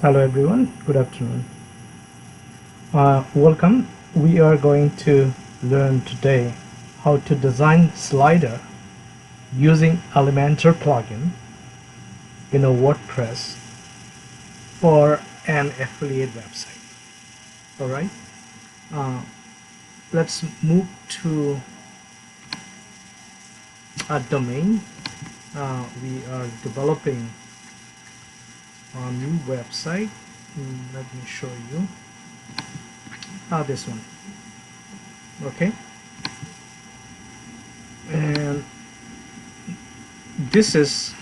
Hello everyone, good afternoon. Welcome. We are going to learn today how to design slider using Elementor plugin in a WordPress for an affiliate website. Alright, uh, let's move to a domain. We are developing a new website. Let me show you this one. Okay, and this is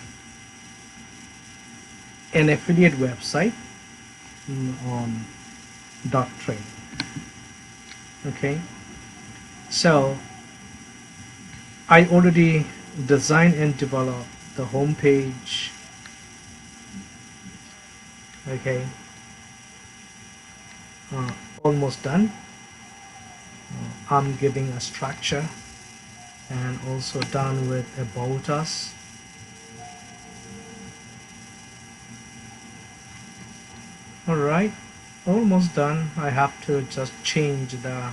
an affiliate website on doctrine. Okay, so I already designed and developed the home page. Okay, almost done. I'm giving a structure and also done with about us. Alright, almost done. I have to just change the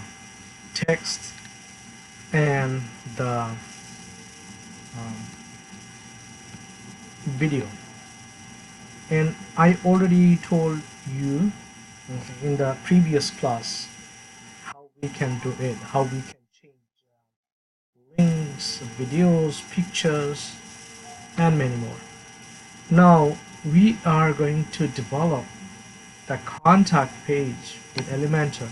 text and the video, and I already told you in the previous class how we can do it, how we can change links, videos, pictures, and many more. Now we are going to develop the contact page with Elementor.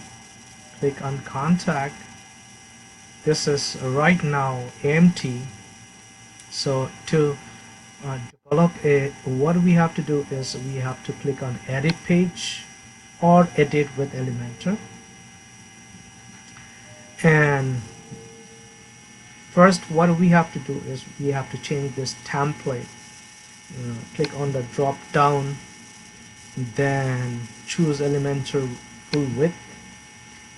Click on contact. This is right now empty, so to develop a, what we have to do is we have to click on edit page or edit with Elementor, and first what we have to do is we have to change this template. Click on the drop down, then choose Elementor full width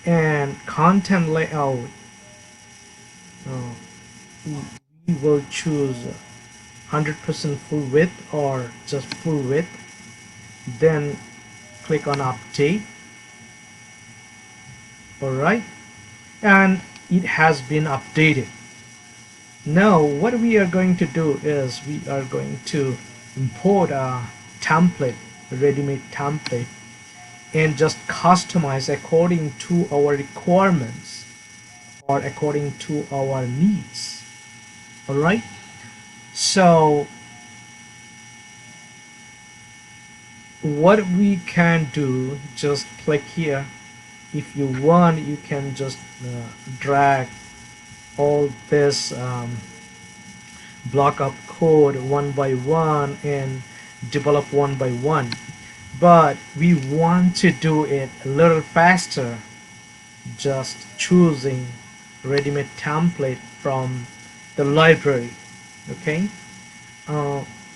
and content layout. We will choose 100% full width or just full width, then click on update. Alright, and it has been updated. Now what we are going to do is we are going to import a template, a ready-made template, and just customize according to our requirements or according to our needs. Alright, so what we can do, just click here. If you want, you can just drag all this block of code one by one and develop one by one, but we want to do it a little faster, just choosing ready-made template from the library. Okay,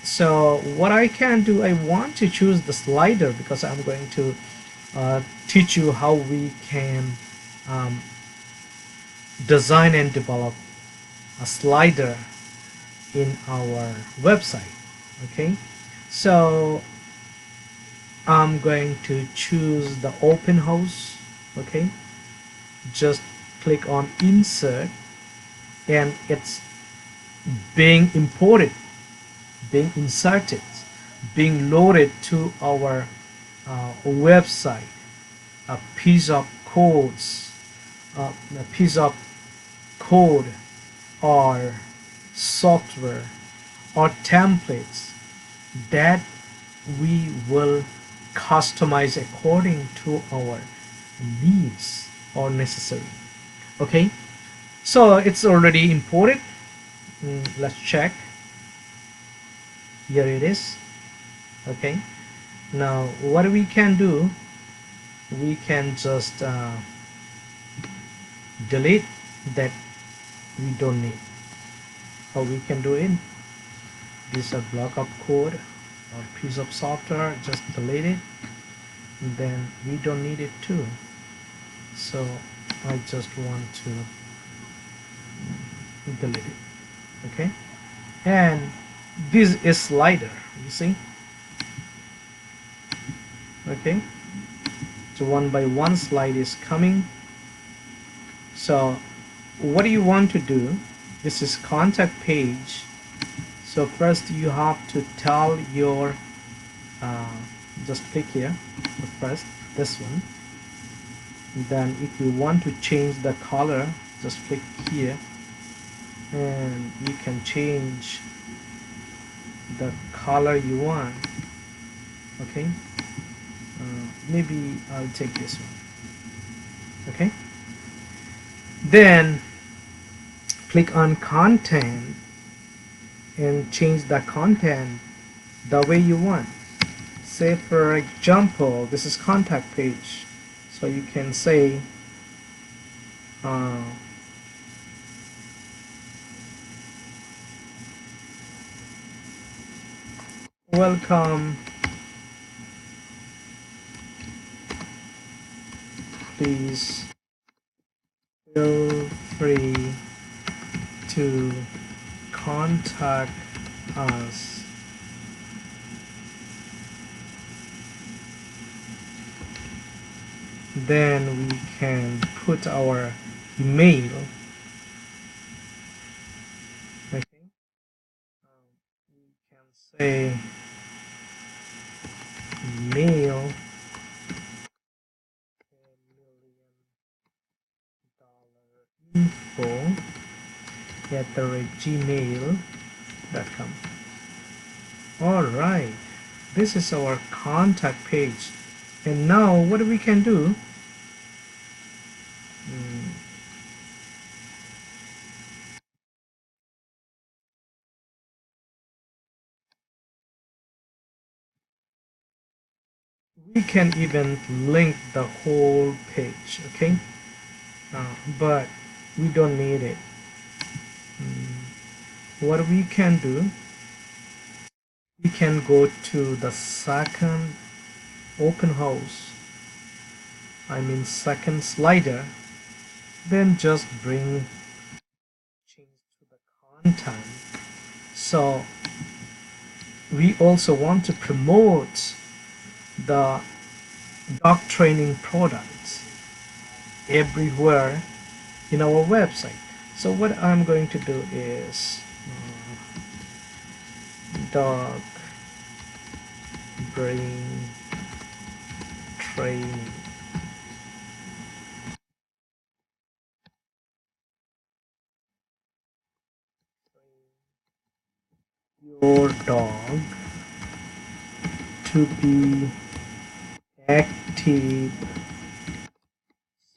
so what I can do, I want to choose the slider because I'm going to teach you how we can um, design and develop a slider in our website. Okay, so I'm going to choose the open house. Okay, just click on insert, and it's being imported, being inserted, being loaded to our website. A piece of codes, a piece of code or software or templates that we will customize according to our needs or necessary. Okay, so it's already imported. Let's check. Here it is. Okay, now what we can do, we can just delete that we don't need. How we can do it? This is a block of code or piece of software, just delete it, then we don't need it too. So I just want to delete it. Okay, and this is slider, you see. Okay, so one by one slide is coming. So what do you want to do? This is contact page. So first you have to tell your just click here, first this one. Then if you want to change the color, just click here and you can change the color you want. Okay, maybe I'll take this one. Okay, then click on content and change the content the way you want. Say for example, this is contact page, so you can say welcome, please feel free to contact us then we can put our email. Okay, we can say mail $1,000,000info@gmail.com. All right, this is our contact page. And now what we can do, we can even link the whole page. Okay, but we don't need it. What we can do, we can go to the second open house, second slider, then just bring change to the content. So we also want to promote the dog training products everywhere in our website. So what I'm going to do is dog brain training. Your dog to be active,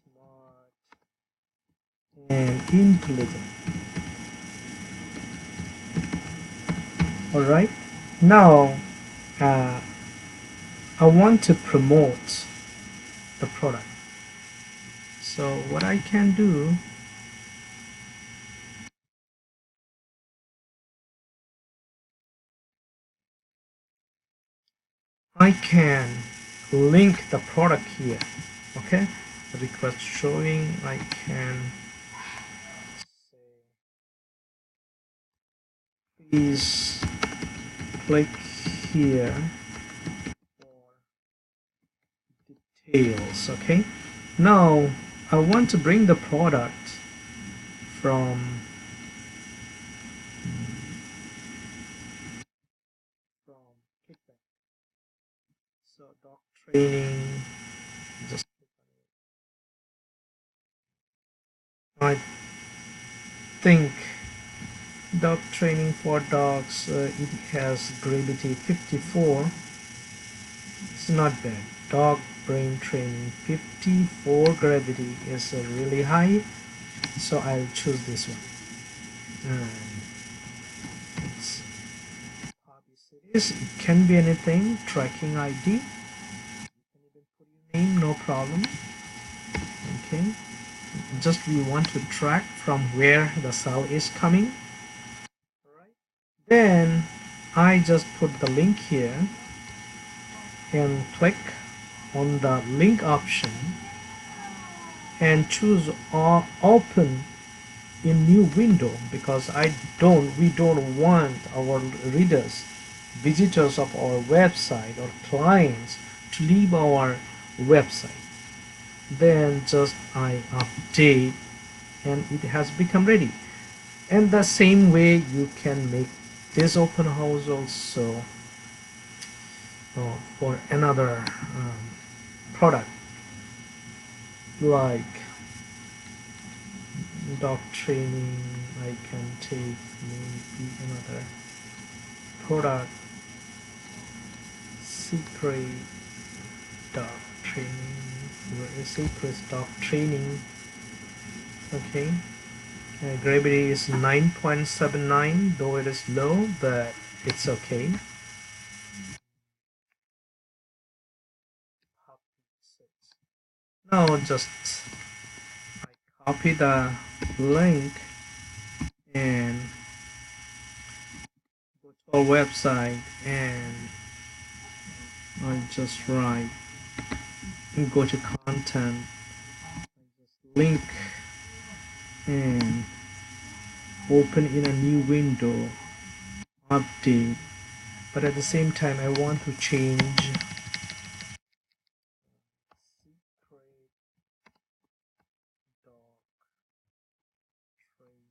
smart, and intelligent. Alright, now I want to promote the product. So what I can do, I can link the product here. Okay, request showing, I can say please click here for details. Okay, now I want to bring the product from kickback. So dog training, just I think dog training for dogs, it has gravity 54. It's not bad. Dog brain training 54 gravity is really high, so I'll choose this one. And it's hobby cities. It can be anything. Tracking ID. You can even put your name, no problem. Okay. Just we want to track from where the cell is coming. Alright. Then I just put the link here and click on the link option and choose open in new window, because we don't want our readers, visitors of our website or clients to leave our website. Then just I update and it has become ready. And the same way you can make this open house also for another product like dog training. I can take maybe another product, secret dog training, secret dog training. Okay, gravity is 9.79, though it is low, but it's okay. Now just I copy the link and go to our website, and I just write and go to content, link, and open in a new window, update. But at the same time I want to change secret dog training.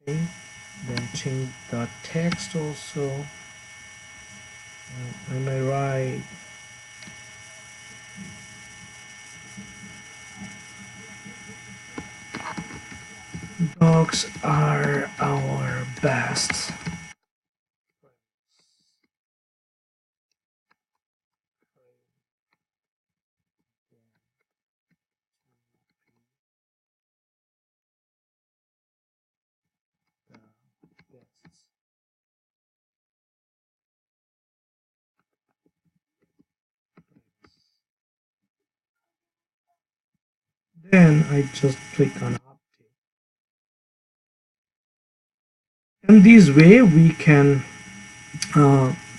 Okay, then change the text also. I may write dogs are our best. Then I just click on update. And this way we can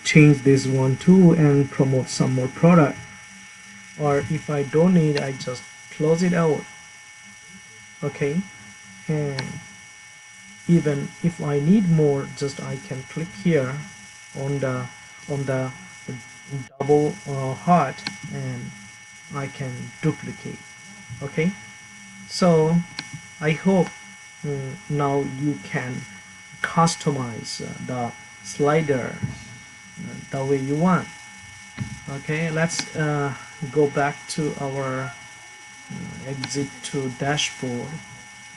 change this one too and promote some more product. Or if I don't need, I just close it out. Okay, and even if I need more, just I can click here on the double heart and I can duplicate. Okay, so I hope now you can customize the slider the way you want. Okay, let's go back to our exit to dashboard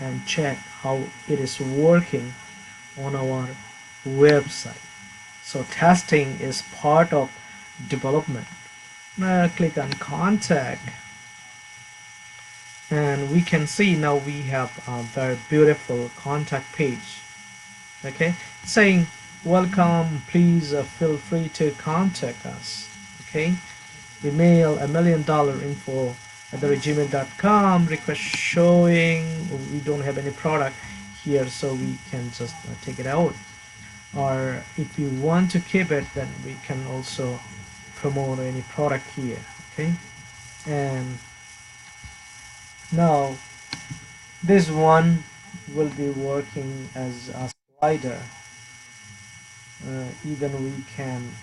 and check how it is working on our website. So testing is part of development. Now click on contact, and we can see now we have a very beautiful contact page. Okay, saying welcome, please feel free to contact us. Okay, email $1,000,000info@gmail.com, request showing. We don't have any product here, so we can just take it out. Or if you want to keep it, then we can also promote any product here. Okay, and now this one will be working as a slider. Even we can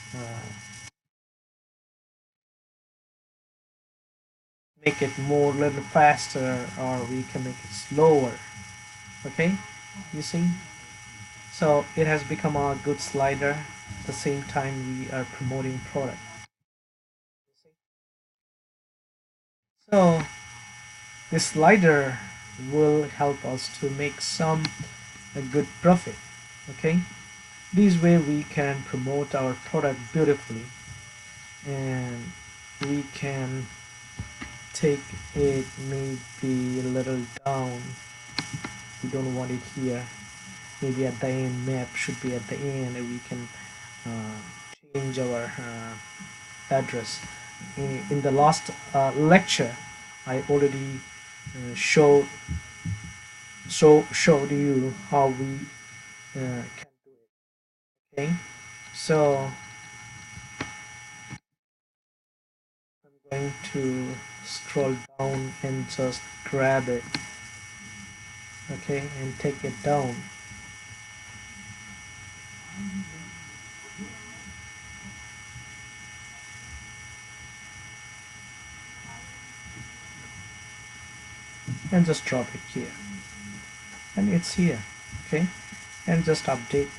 make it more little faster, or we can make it slower. Okay, you see, so it has become a good slider. At the same time we are promoting product. So this slider will help us to make some a good profit. Okay, this way we can promote our product beautifully, and we can take it maybe a little down. We don't want it here. Maybe at the end, map should be at the end, and we can change our address. In the last lecture I already showed you how we can do it. Okay, so I'm going to scroll down and just grab it. Okay, and take it down. and just drop it here, and it's here. Okay, and just update,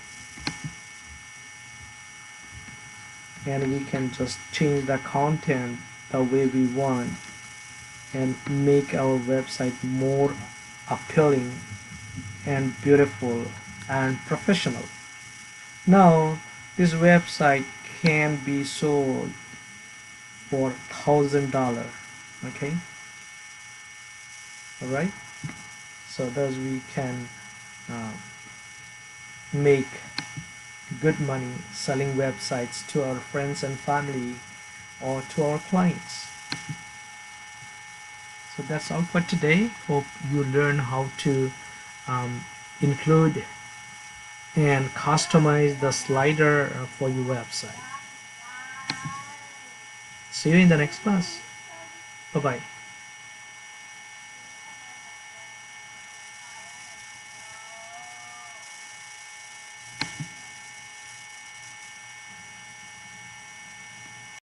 and we can just change the content the way we want and make our website more appealing and beautiful and professional. Now this website can be sold for $1,000. Okay, all right, so thus we can uh, make good money selling websites to our friends and family or to our clients. So that's all for today. Hope you learn how to include and customize the slider for your website. See you in the next class. Bye bye.